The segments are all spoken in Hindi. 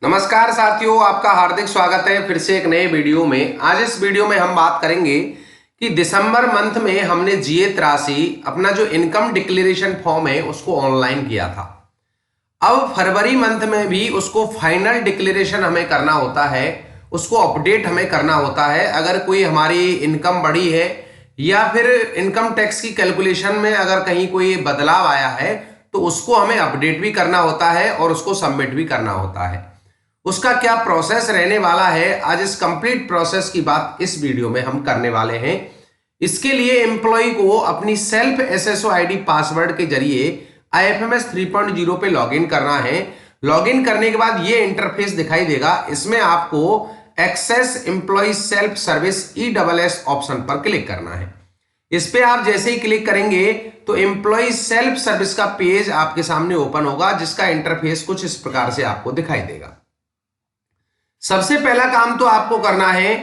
नमस्कार साथियों, आपका हार्दिक स्वागत है फिर से एक नए वीडियो में। आज इस वीडियो में हम बात करेंगे कि दिसंबर मंथ में हमने जीए 83 अपना जो इनकम डिक्लेरेशन फॉर्म है उसको ऑनलाइन किया था। अब फरवरी मंथ में भी उसको फाइनल डिक्लेरेशन हमें करना होता है, उसको अपडेट हमें करना होता है। अगर कोई हमारी इनकम बढ़ी है या फिर इनकम टैक्स की कैलकुलेशन में अगर कहीं कोई बदलाव आया है तो उसको हमें अपडेट भी करना होता है और उसको सबमिट भी करना होता है। उसका क्या प्रोसेस रहने वाला है, आज इस कंप्लीट प्रोसेस की बात इस वीडियो में हम करने वाले हैं। इसके लिए एम्प्लॉय को अपनी सेल्फ एसएसओ आईडी पासवर्ड के जरिए आईएफएमएस 3.0 पे लॉगिन करना है। लॉगिन करने के बाद ये इंटरफेस दिखाई देगा। इसमें आपको access employee self service ESS option पर क्लिक करना है। इस पे आप जैसे ही क्लिक करेंगे तो एम्प्लॉय सेल्फ सर्विस का पेज आपके सामने ओपन होगा, जिसका इंटरफेस कुछ इस प्रकार से आपको दिखाई देगा। सबसे पहला काम तो आपको करना है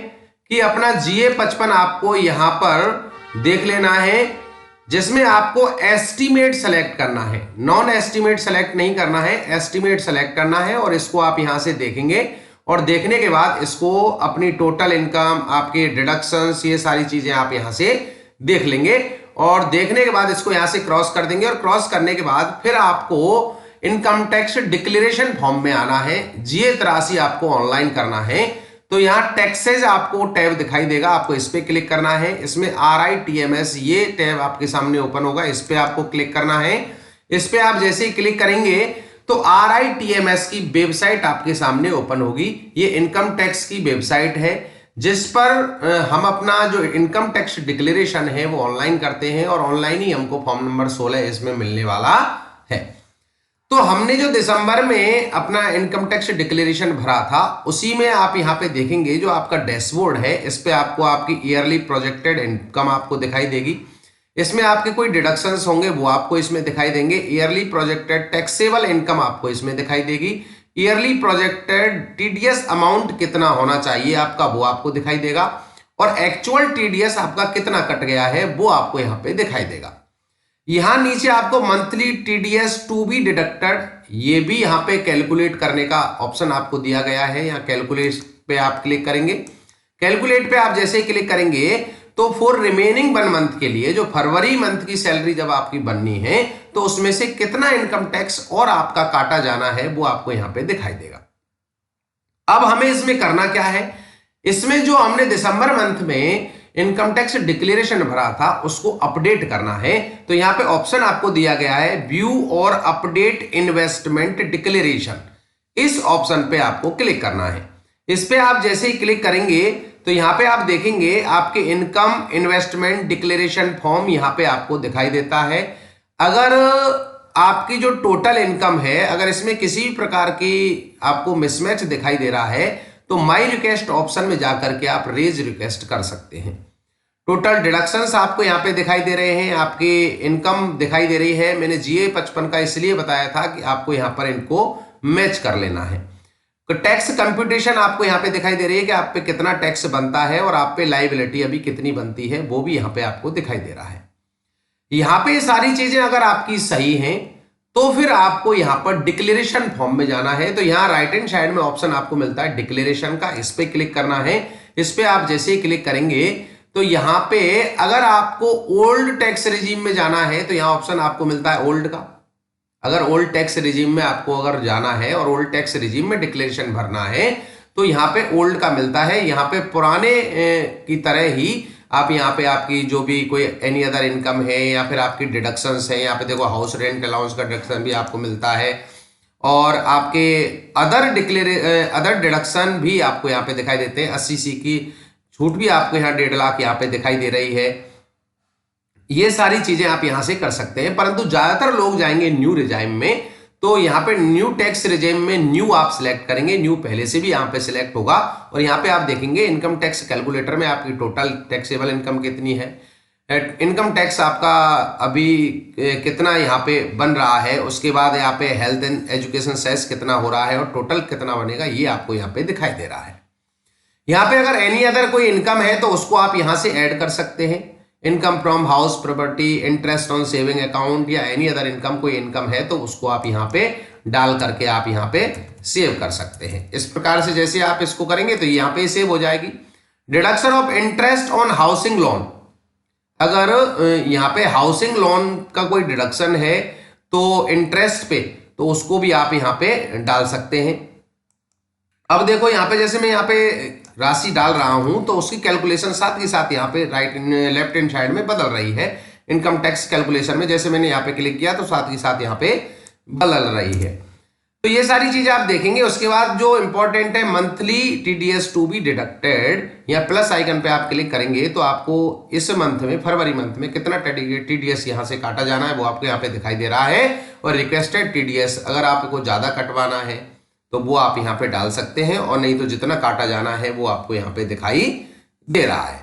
कि अपना जीए 55 आपको यहां पर देख लेना है, जिसमें आपको एस्टीमेट सेलेक्ट करना है। नॉन एस्टीमेट सेलेक्ट नहीं करना है, एस्टीमेट सेलेक्ट करना है। और इसको आप यहां से देखेंगे और देखने के बाद इसको अपनी टोटल इनकम, आपके डिडक्शंस, ये सारी चीजें आप यहां से देख लेंगे। और देखने के बाद इसको यहां से क्रॉस कर देंगे और क्रॉस करने के बाद फिर आपको इनकम टैक्स डिक्लेरेशन फॉर्म में आना है। जीए 83 आपको ऑनलाइन करना है तो यहां टैक्सेज आपको टैब दिखाई देगा, आपको इस पे क्लिक करना है। इसमें RITMS ये टैब आपके सामने ओपन होगा, इस पे आपको क्लिक करना है। इस पे आप जैसे ही क्लिक करेंगे तो RITMS की वेबसाइट आपके सामने ओपन होगी। ये इनकम टैक्स की वेबसाइट है जिस पर हम अपना जो इनकम टैक्स डिक्लेरेशन है वो ऑनलाइन करते हैं और ऑनलाइन ही हमको फॉर्म नंबर 16 इसमें मिलने वाला है। तो हमने जो दिसंबर में अपना इनकम टैक्स डिक्लेरेशन भरा था उसी में आप यहां पे देखेंगे जो आपका डैशबोर्ड है, इस पे आपको आपकी ईयरली प्रोजेक्टेड इनकम आपको दिखाई देगी। इसमें आपके कोई डिडक्शंस होंगे वो आपको इसमें दिखाई देंगे। ईयरली प्रोजेक्टेड टैक्सेबल इनकम आपको इसमें दिखाई देगी। ईयरली प्रोजेक्टेड टीडीएस अमाउंट कितना होना चाहिए आपका वो आपको दिखाई देगा। और एक्चुअल टीडीएस आपका कितना कट गया है वो आपको यहाँ पे दिखाई देगा। यहां नीचे आपको monthly TDS to be deducted ये भी यहां पे कैलकुलेट करने का ऑप्शन आपको दिया गया है। यहां कैलकुलेट पे आप क्लिक करेंगे। कैलकुलेट पे आप जैसे ही क्लिक करेंगे तो फॉर रिमेनिंग 1 मंथ के लिए जो फरवरी मंथ की सैलरी जब आपकी बननी है तो उसमें से कितना इनकम टैक्स और आपका काटा जाना है वो आपको यहां पे दिखाई देगा। अब हमें इसमें करना क्या है, इसमें जो हमने दिसंबर मंथ में इनकम टैक्स डिक्लेरेशन भरा था उसको अपडेट करना है। तो यहां पे ऑप्शन आपको दिया गया है व्यू और अपडेट इन्वेस्टमेंट डिक्लेरेशन, इस ऑप्शन पे आपको क्लिक करना है। इस पे आप जैसे ही क्लिक करेंगे तो यहां पे आप देखेंगे आपके इनकम इन्वेस्टमेंट डिक्लेरेशन फॉर्म यहां पे आपको दिखाई देता है। अगर आपकी जो टोटल इनकम है अगर इसमें किसी भी प्रकार की आपको मिसमैच दिखाई दे रहा है तो माई रिक्वेस्ट ऑप्शन में जाकर के आप रेज रिक्वेस्ट कर सकते हैं। टोटल डिडक्शंस आपको यहाँ पे दिखाई दे रहे हैं, आपकी इनकम दिखाई दे रही है। मैंने जीए 55 का इसलिए बताया था कि आपको यहाँ पर इनको मैच कर लेना है। तो टैक्स कंप्यूटेशन आपको यहाँ पे दिखाई दे रही है कि आप पे कितना टैक्स बनता है और आप पे लाइबिलिटी अभी कितनी बनती है वो भी यहाँ पे आपको दिखाई दे रहा है। यहाँ पे सारी चीजें अगर आपकी सही हैं तो फिर आपको यहां पर डिक्लेरेशन फॉर्म में जाना है। तो यहां राइट हैंड साइड में ऑप्शन आपको मिलता है डिक्लेरेशन का, इस पे क्लिक करना है। इस पे आप जैसे ही क्लिक करेंगे तो यहां पे अगर आपको ओल्ड टैक्स रिजीम में जाना है तो यहां ऑप्शन आपको मिलता है ओल्ड का। अगर ओल्ड टैक्स रिजीम में आपको अगर जाना है और ओल्ड टैक्स रिजीम में डिक्लेरेशन भरना है तो यहां पे ओल्ड का मिलता है। यहां पे पुराने की तरह ही आप यहाँ पे आपकी जो भी कोई एनी अदर इनकम है या फिर आपकी डिडक्शंस है, यहाँ पे देखो हाउस रेंट अलाउंस का डिडक्शन भी आपको मिलता है और आपके अदर डिडक्शन भी आपको यहाँ पे दिखाई देते हैं। 80C की छूट भी आपको यहाँ 1.5 लाख यहाँ पे दिखाई दे रही है। ये सारी चीजें आप यहाँ से कर सकते हैं, परंतु ज्यादातर लोग जाएंगे न्यू रिजाइम में। तो यहाँ पे न्यू टैक्स रिजीम में न्यू आप सिलेक्ट करेंगे, न्यू पहले से भी यहाँ पे सिलेक्ट होगा और यहाँ पे आप देखेंगे इनकम टैक्स कैलकुलेटर में आपकी टोटल टैक्सेबल इनकम कितनी है, इनकम टैक्स आपका अभी कितना यहाँ पे बन रहा है, उसके बाद यहाँ पे हेल्थ एंड एजुकेशन सेस कितना हो रहा है और टोटल कितना बनेगा ये आपको यहाँ पे दिखाई दे रहा है। यहाँ पे अगर एनी अदर कोई इनकम है तो उसको आप यहाँ से ऐड कर सकते हैं। Income from house property, interest on saving account या एनी अदर इनकम, कोई इनकम है तो उसको आप यहाँ पे डाल करके आप यहाँ पे सेव कर सकते हैं। इस प्रकार से जैसे आप इसको करेंगे तो यहाँ पे सेव हो जाएगी। Deduction of interest on housing loan, अगर यहाँ पे हाउसिंग लोन का कोई डिडक्शन है तो इंटरेस्ट पे, तो उसको भी आप यहाँ पे डाल सकते हैं। अब देखो यहाँ पे जैसे मैं यहाँ पे राशि डाल रहा हूं तो उसकी कैलकुलेशन साथ ही साथ यहाँ पे लेफ्ट हैंड साइड में बदल रही है। इनकम टैक्स कैलकुलेशन में जैसे मैंने यहाँ पे क्लिक किया तो साथ ही साथ यहाँ पे बदल रही है। तो ये सारी चीजें आप देखेंगे। उसके बाद जो इंपॉर्टेंट है, monthly TDS to be deducted, या प्लस आइकन पे आप क्लिक करेंगे तो आपको इस मंथ में, फरवरी मंथ में कितना टीडीएस यहाँ से काटा जाना है वो आपको यहाँ पे दिखाई दे रहा है। और रिक्वेस्टेड टीडीएस, अगर आपको ज्यादा कटवाना है तो वो आप यहाँ पे डाल सकते हैं, और नहीं तो जितना काटा जाना है वो आपको यहाँ पे दिखाई दे रहा है।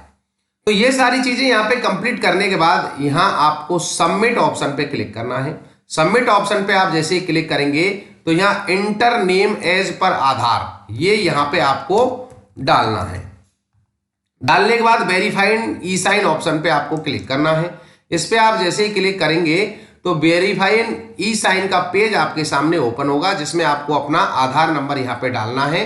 तो ये सारी चीजें यहाँ पे कंप्लीट करने के बाद यहाँ आपको सबमिट ऑप्शन पे क्लिक करना है। सबमिट ऑप्शन पे आप जैसे ही क्लिक करेंगे तो यहाँ इंटर नेम एज पर आधार, ये यहाँ पे आपको डालना है। डालने के बाद वेरीफाइड ई साइन ऑप्शन पे आपको क्लिक करना है। इस पे आप जैसे ही क्लिक करेंगे तो वेरीफाइड ई साइन का पेज आपके सामने ओपन होगा, जिसमें आपको अपना आधार नंबर यहाँ पे डालना है।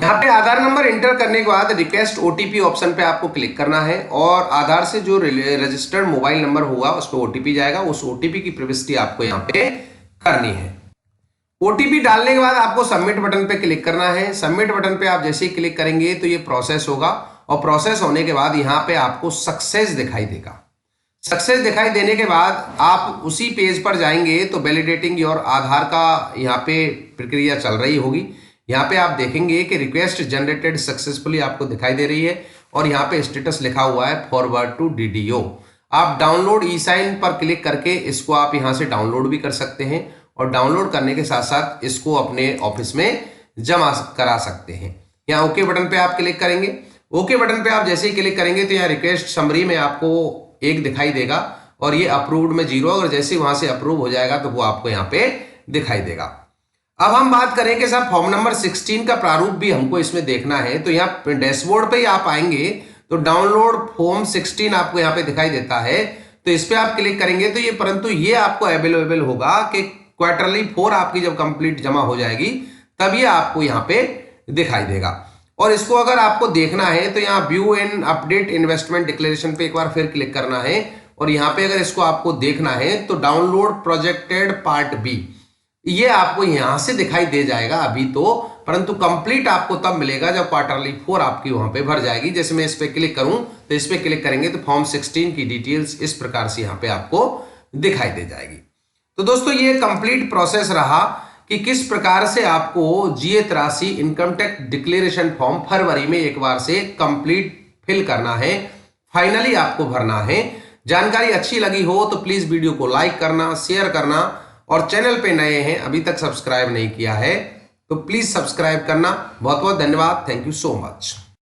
यहाँ पे आधार नंबर एंटर करने के बाद रिक्वेस्ट ओटीपी ऑप्शन पे आपको क्लिक करना है, और आधार से जो रजिस्टर्ड मोबाइल नंबर होगा उस पर ओटीपी जाएगा, उस ओटीपी की प्रविष्टि आपको यहाँ पे करनी है। ओटीपी डालने के बाद आपको सबमिट बटन पे क्लिक करना है। सबमिट बटन पे आप जैसे ही क्लिक करेंगे तो ये प्रोसेस होगा, और प्रोसेस होने के बाद यहाँ पे आपको सक्सेस दिखाई देगा। सक्सेस दिखाई देने के बाद आप उसी पेज पर जाएंगे तो वैलिडेटिंग योर आधार का यहाँ पे प्रक्रिया चल रही होगी। यहाँ पे आप देखेंगे कि रिक्वेस्ट जनरेटेड सक्सेसफुली आपको दिखाई दे रही है, और यहाँ पे स्टेटस लिखा हुआ है फॉरवर्ड टू डीडीओ। आप डाउनलोड ई साइन पर क्लिक करके इसको आप यहाँ से डाउनलोड भी कर सकते हैं, और डाउनलोड करने के साथ साथ इसको अपने ऑफिस में जमा करा सकते हैं। यहाँ ओके बटन पे आप क्लिक करेंगे। ओके बटन पे आप जैसे ही क्लिक करेंगे तो यहाँ रिक्वेस्ट समरी में आपको 1 दिखाई देगा, और ये अप्रूव्ड में 0, अगर जैसे वहां से अप्रूव हो जाएगा तो वो आपको यहाँ पे दिखाई देगा। अब हम बात करें कि साहब फॉर्म नंबर 16 का प्रारूप भी हमको इसमें देखना है, तो यहाँ डैशबोर्ड पे ही आप आएंगे तो डाउनलोड फॉर्म 16 आपको यहाँ पे दिखाई देता है। तो इस पे आप क्लिक करेंगे तो ये, परंतु ये आपको अवेलेबल होगा कि क्वार्टरली 4 आपकी जब कंप्लीट जमा हो जाएगी तब ये आपको यहाँ पे दिखाई देगा। और इसको अगर आपको देखना है तो यहाँ view and update investment declaration पे एक बार फिर क्लिक करना है, और यहाँ पे अगर इसको आपको देखना है तो डाउनलोड प्रोजेक्टेड पार्ट बी, ये आपको यहां से दिखाई दे जाएगा अभी तो, परंतु कंप्लीट आपको तब मिलेगा जब क्वार्टरली 4 आपकी वहां पे भर जाएगी। जैसे मैं इस पे क्लिक करूं तो इस पे क्लिक करेंगे तो फॉर्म 16 की डिटेल्स इस प्रकार से यहाँ पे आपको दिखाई दे जाएगी। तो दोस्तों ये कंप्लीट प्रोसेस रहा कि किस प्रकार से आपको जीए 83 इनकम टैक्स डिक्लेरेशन फॉर्म फरवरी में एक बार से कंप्लीट फिल करना है, फाइनली आपको भरना है। जानकारी अच्छी लगी हो तो प्लीज वीडियो को लाइक करना, शेयर करना, और चैनल पे नए हैं अभी तक सब्सक्राइब नहीं किया है तो प्लीज सब्सक्राइब करना। बहुत बहुत धन्यवाद। Thank you so much.